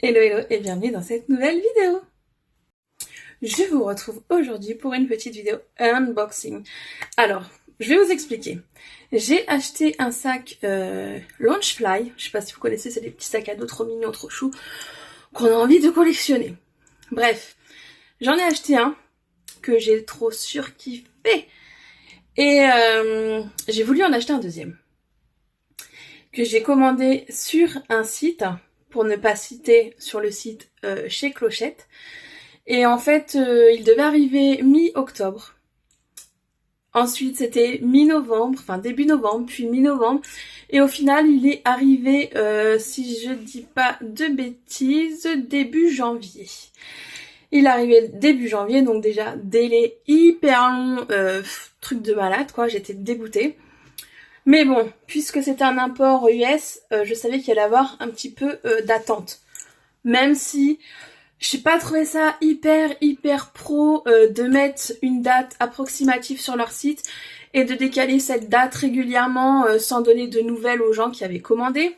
Hello hello et bienvenue dans cette nouvelle vidéo. Je vous retrouve aujourd'hui pour une petite vidéo unboxing. Alors, je vais vous expliquer. J'ai acheté un sac Launchfly. Je sais pas si vous connaissez, c'est des petits sacs à dos trop mignons, trop choux, qu'on a envie de collectionner. Bref, j'en ai acheté un que j'ai trop surkiffé. Et j'ai voulu en acheter un deuxième. Que j'ai commandé sur un site, pour ne pas citer sur le site chez Clochette. Et en fait, il devait arriver mi-octobre. Ensuite, c'était mi-novembre, enfin début novembre, puis mi-novembre. Et au final, il est arrivé, si je dis pas de bêtises, début janvier. Il est arrivé début janvier, donc déjà, délai hyper long, truc de malade, quoi, j'étais dégoûtée. Mais bon, puisque c'était un import US, je savais qu'il allait avoir un petit peu d'attente. Même si j'ai pas trouvé ça hyper pro de mettre une date approximative sur leur site et de décaler cette date régulièrement sans donner de nouvelles aux gens qui avaient commandé.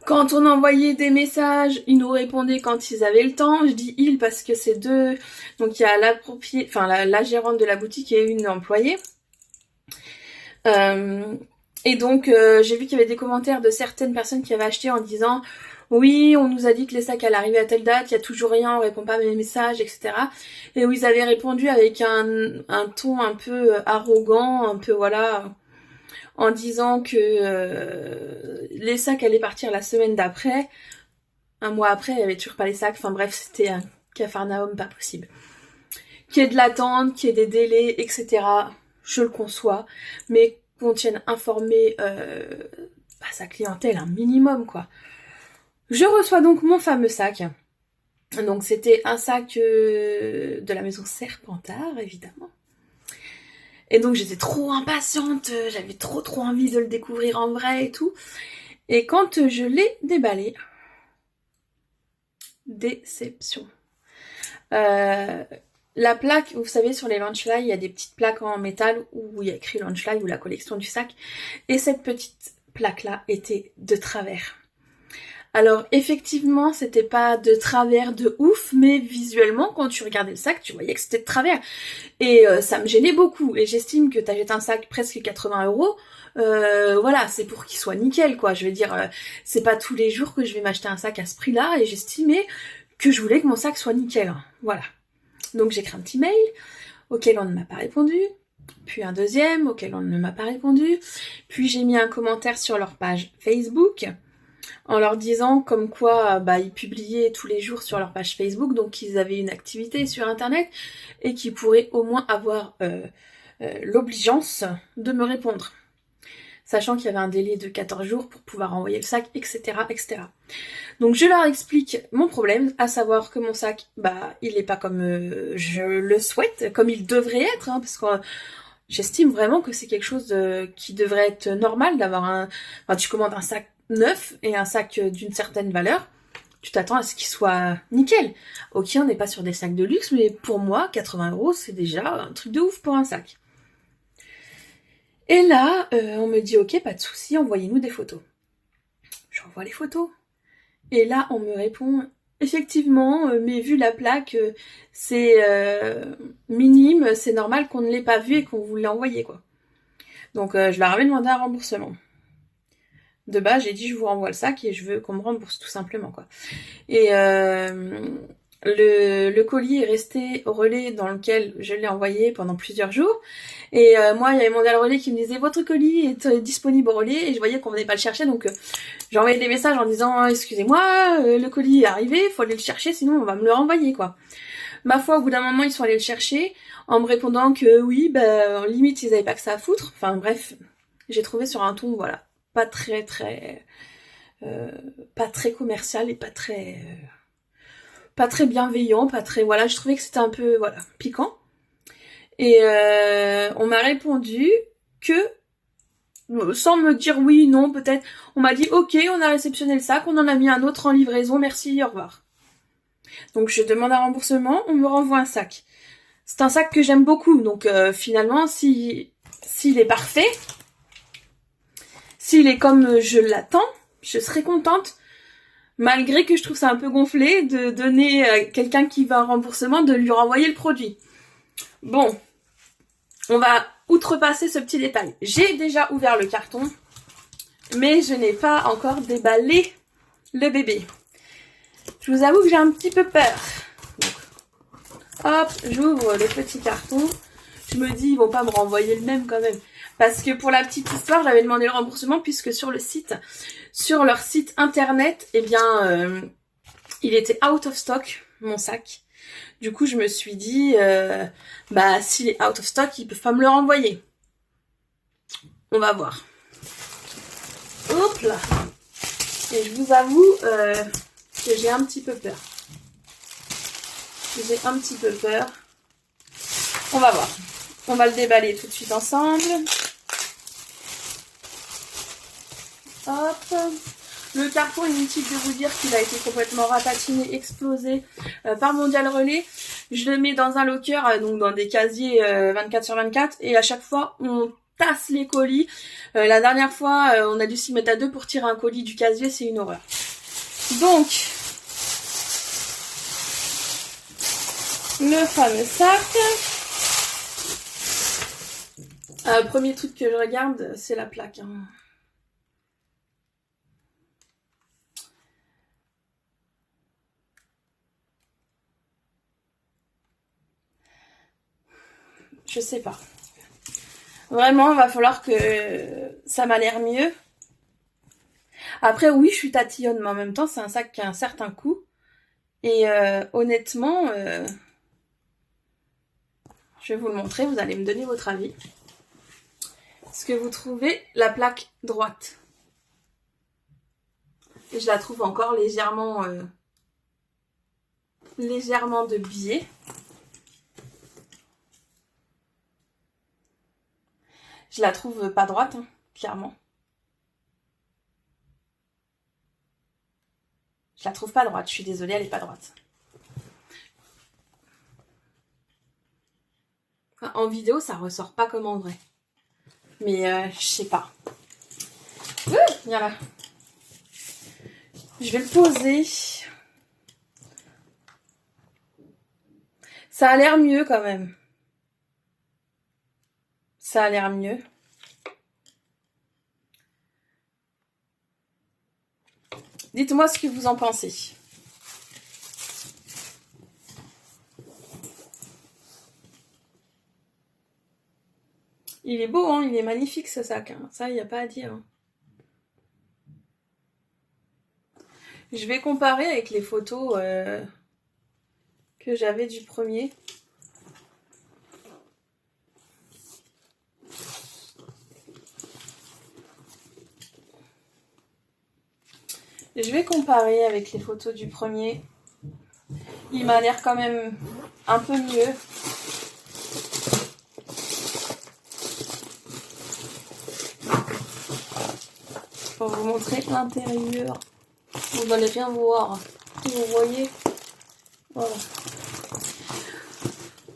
Quand on envoyait des messages, ils nous répondaient quand ils avaient le temps. Je dis ils parce que c'est deux. Donc il y a la gérante de la boutique et une employée. Et donc j'ai vu qu'il y avait des commentaires de certaines personnes qui avaient acheté en disant oui, on nous a dit que les sacs allaient arriver à telle date, il y a toujours rien, on répond pas à mes messages, etc. Et où ils avaient répondu avec un ton un peu arrogant, un peu voilà, en disant que les sacs allaient partir la semaine d'après. Un mois après, il y avait toujours pas les sacs. Enfin bref, c'était un capharnaüm pas possible. Qu'il y ait de l'attente, qu'il y ait des délais, etc. Je le conçois, mais qu'on tienne informé sa clientèle un minimum, quoi. Je reçois donc mon fameux sac. Donc c'était un sac de la maison Serpentard, évidemment. Et donc j'étais trop impatiente, j'avais trop envie de le découvrir en vrai et tout. Et quand je l'ai déballé, déception. La plaque, vous savez, sur les Launchfly, il y a des petites plaques en métal où il y a écrit Launchfly ou la collection du sac. Et cette petite plaque-là était de travers. Alors effectivement, c'était pas de travers de ouf, mais visuellement, quand tu regardais le sac, tu voyais que c'était de travers. Et ça me gênait beaucoup. Et j'estime que t'achètes un sac presque 80 €, voilà, c'est pour qu'il soit nickel, quoi. Je veux dire, c'est pas tous les jours que je vais m'acheter un sac à ce prix-là, et j'estimais que je voulais que mon sac soit nickel. Voilà. Donc j'ai écrit un petit mail, auquel on ne m'a pas répondu. Puis un deuxième, auquel on ne m'a pas répondu. Puis j'ai mis un commentaire sur leur page Facebook, en leur disant comme quoi ils publiaient tous les jours sur leur page Facebook, donc qu'ils avaient une activité sur internet et qu'ils pourraient au moins avoir l'obligeance de me répondre. Sachant qu'il y avait un délai de 14 jours pour pouvoir envoyer le sac, etc. etc. Donc je leur explique mon problème, à savoir que mon sac, il n'est pas comme je le souhaite, comme il devrait être, hein, parce que j'estime vraiment que c'est quelque chose qui devrait être normal d'avoir tu commandes un sac neuf et un sac d'une certaine valeur, tu t'attends à ce qu'il soit nickel. Ok, on n'est pas sur des sacs de luxe, mais pour moi, 80 €, c'est déjà un truc de ouf pour un sac. Et là, on me dit ok, pas de souci, envoyez-nous des photos. J'envoie les photos. Et là, on me répond effectivement, mais vu la plaque, c'est minime, c'est normal qu'on ne l'ait pas vu et qu'on vous l'ait envoyé, quoi. Donc je leur avais demandé un remboursement. De base, j'ai dit je vous renvoie le sac et je veux qu'on me rembourse tout simplement, quoi. Et le colis est resté au relais dans lequel je l'ai envoyé pendant plusieurs jours. Et moi, il y avait mon relais qui me disait votre colis est disponible au relais, et je voyais qu'on venait pas le chercher, donc j'ai envoyé des messages en disant excusez-moi, le colis est arrivé, il faut aller le chercher, sinon on va me le renvoyer, quoi. Ma foi, au bout d'un moment, ils sont allés le chercher en me répondant que oui, limite ils avaient pas que ça à foutre. Enfin bref, j'ai trouvé sur un ton, voilà, pas très commercial et pas très bienveillant, pas très, voilà, je trouvais que c'était un peu, voilà, piquant. Et on m'a répondu que, sans me dire oui, non, peut-être, on m'a dit ok, on a réceptionné le sac, on en a mis un autre en livraison, merci, au revoir. Donc je demande un remboursement, on me renvoie un sac. C'est un sac que j'aime beaucoup, donc finalement, s'il est parfait, s'il est comme je l'attends, je serai contente. Malgré que je trouve ça un peu gonflé de donner à quelqu'un qui veut un remboursement, de lui renvoyer le produit. Bon, on va outrepasser ce petit détail. J'ai déjà ouvert le carton, mais je n'ai pas encore déballé le bébé. Je vous avoue que j'ai un petit peu peur. Donc, hop, j'ouvre le petit carton. Je me dis, ils vont pas me renvoyer le même quand même. Parce que pour la petite histoire, j'avais demandé le remboursement puisque sur leur site internet, eh bien, il était out of stock, mon sac. Du coup, je me suis dit, bah, s'il est out of stock, ils peuvent pas me le renvoyer. On va voir. Hop là. Et je vous avoue que j'ai un petit peu peur. J'ai un petit peu peur. On va voir. On va le déballer tout de suite ensemble. Hop. Le carton, inutile de vous dire qu'il a été complètement ratatiné, explosé par Mondial Relais. Je le mets dans un locker, donc dans des casiers 24/24. Et à chaque fois, on tasse les colis. La dernière fois, on a dû s'y mettre à deux pour tirer un colis du casier. C'est une horreur. Donc, le fameux sac. Premier truc que je regarde, c'est la plaque. Hein. Je sais pas. Vraiment, il va falloir que ça m'a l'air mieux. Après, oui, je suis tatillonne, mais en même temps, c'est un sac qui a un certain coût. Et honnêtement, je vais vous le montrer, vous allez me donner votre avis. Est-ce que vous trouvez la plaque droite? Et je la trouve encore légèrement de biais. Je la trouve pas droite, hein, clairement. Je la trouve pas droite, je suis désolée, elle est pas droite. Enfin, en vidéo, ça ressort pas comme en vrai. Mais je sais pas. Viens là. Je vais le poser. Ça a l'air mieux quand même. Ça a l'air mieux. Dites-moi ce que vous en pensez. Il est beau, hein, il est magnifique ce sac. Hein. Ça, il n'y a pas à dire. Hein. Je vais comparer avec les photos que j'avais du premier. Je vais comparer avec les photos du premier. Il m'a l'air quand même un peu mieux. Pour vous montrer l'intérieur. Vous n'allez rien voir. Vous voyez. Voilà.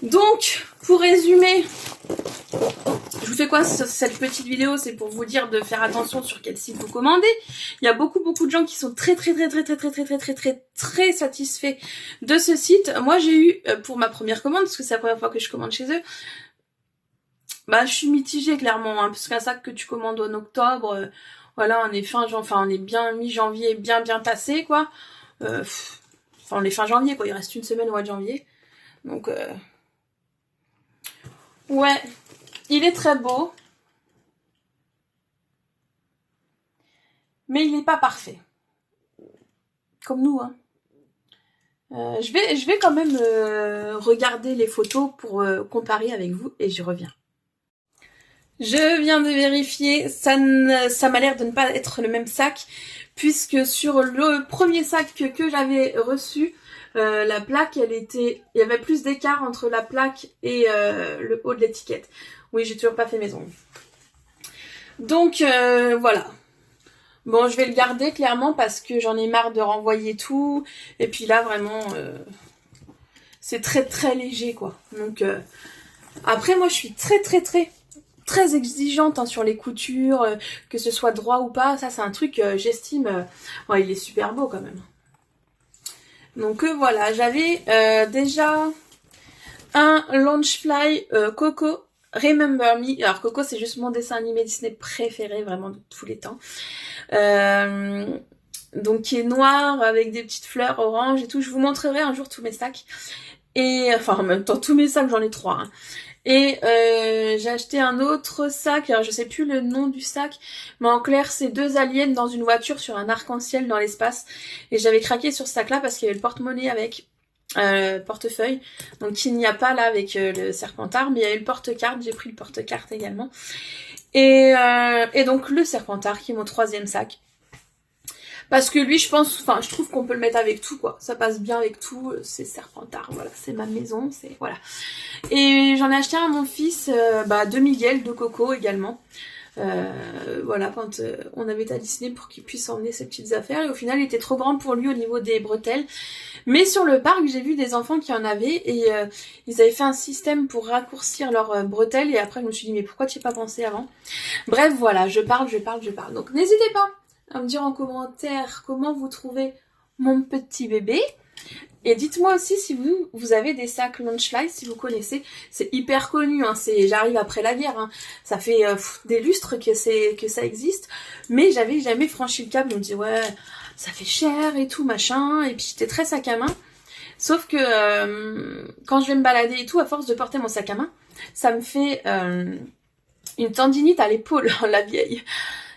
Donc, pour résumer, je vous fais quoi cette petite vidéo? C'est pour vous dire de faire attention sur quel site vous commandez. Il y a beaucoup de gens qui sont très satisfaits de ce site. Moi, j'ai eu, pour ma première commande, parce que c'est la première fois que je commande chez eux, bah, je suis mitigée clairement, hein, parce qu'un sac que tu commandes en octobre, voilà, on est on est bien mi-janvier, bien passé, quoi. Enfin, on est fin janvier, quoi. Il reste une semaine au mois de janvier. Donc, ouais, il est très beau. Mais il n'est pas parfait. Comme nous, hein. Je vais quand même regarder les photos pour comparer avec vous et je reviens. Je viens de vérifier, ça m'a l'air de ne pas être le même sac, puisque sur le premier sac que j'avais reçu, la plaque, il y avait plus d'écart entre la plaque et le haut de l'étiquette. Oui, j'ai toujours pas fait mes ongles. Donc voilà. Bon, je vais le garder clairement parce que j'en ai marre de renvoyer tout. Et puis là, vraiment, c'est très léger, quoi. Donc après, moi, je suis très très exigeante hein, sur les coutures, que ce soit droit ou pas. Ça c'est un truc, j'estime, ouais, il est super beau quand même. Donc voilà, j'avais déjà un Launchfly Coco Remember Me. Alors Coco c'est juste mon dessin animé Disney préféré vraiment de tous les temps. Donc qui est noir avec des petites fleurs orange et tout. Je vous montrerai un jour tous mes sacs. Et enfin en même temps tous mes sacs, j'en ai 3. Hein. Et j'ai acheté un autre sac, alors je sais plus le nom du sac, mais en clair c'est 2 aliens dans une voiture sur un arc-en-ciel dans l'espace. Et j'avais craqué sur ce sac là parce qu'il y avait le porte-monnaie avec, portefeuille, donc il n'y a pas là avec le Serpentard, mais il y avait le porte-carte, j'ai pris le porte-carte également. Et donc le Serpentard qui est mon 3e sac. Parce que lui, je pense, enfin, je trouve qu'on peut le mettre avec tout, quoi. Ça passe bien avec tout, c'est Serpentard, voilà, c'est ma maison, c'est, voilà. Et j'en ai acheté un à mon fils, de Miguel, de Coco également. Voilà, quand on avait été à Disney pour qu'il puisse emmener ses petites affaires. Et au final, il était trop grand pour lui au niveau des bretelles. Mais sur le parc, j'ai vu des enfants qui en avaient et ils avaient fait un système pour raccourcir leurs bretelles. Et après, je me suis dit, mais pourquoi tu n'y as pas pensé avant? Bref, voilà, je parle. Donc n'hésitez pas à me dire en commentaire comment vous trouvez mon petit bébé. Et dites-moi aussi si vous avez des sacs Launchfly, si vous connaissez. C'est hyper connu, hein, j'arrive après la guerre. Hein. Ça fait des lustres que ça existe. Mais j'avais jamais franchi le cap. Je me dis ouais, ça fait cher et tout, machin. Et puis j'étais très sac à main. Sauf que quand je vais me balader et tout, à force de porter mon sac à main, ça me fait une tendinite à l'épaule, la vieille.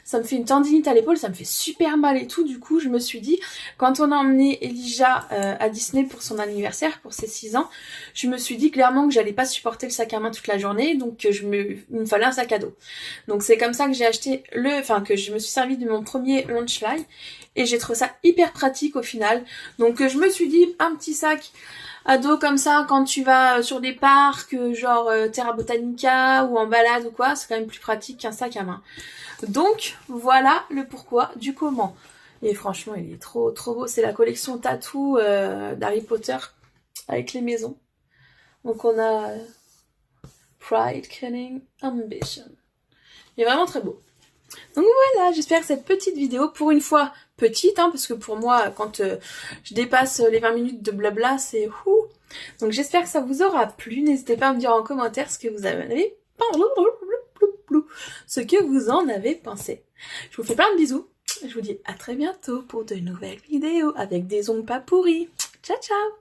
Ça me fait une tendinite à l'épaule, ça me fait super mal et tout. Du coup, je me suis dit, quand on a emmené Elijah à Disney pour son anniversaire, pour ses 6 ans, je me suis dit clairement que j'allais pas supporter le sac à main toute la journée, donc il me fallait un sac à dos. Donc c'est comme ça que j'ai acheté que je me suis servi de mon premier Launchfly, et j'ai trouvé ça hyper pratique au final. Donc je me suis dit, un petit sac à dos comme ça, quand tu vas sur des parcs, genre Terra Botanica, ou en balade ou quoi, c'est quand même plus pratique qu'un sac à main. Donc voilà le pourquoi du comment. Et franchement il est trop beau. C'est la collection tatou d'Harry Potter avec les maisons. Donc on a Pride, Cunning, Ambition. Il est vraiment très beau. Donc voilà, j'espère que cette petite vidéo, pour une fois petite, hein, parce que pour moi quand je dépasse les 20 minutes de blabla, c'est ouh. Donc j'espère que ça vous aura plu. N'hésitez pas à me dire en commentaire ce que vous avez en pensé. Je vous fais plein de bisous. Je vous dis à très bientôt pour de nouvelles vidéos avec des ongles pas pourris. Ciao ciao.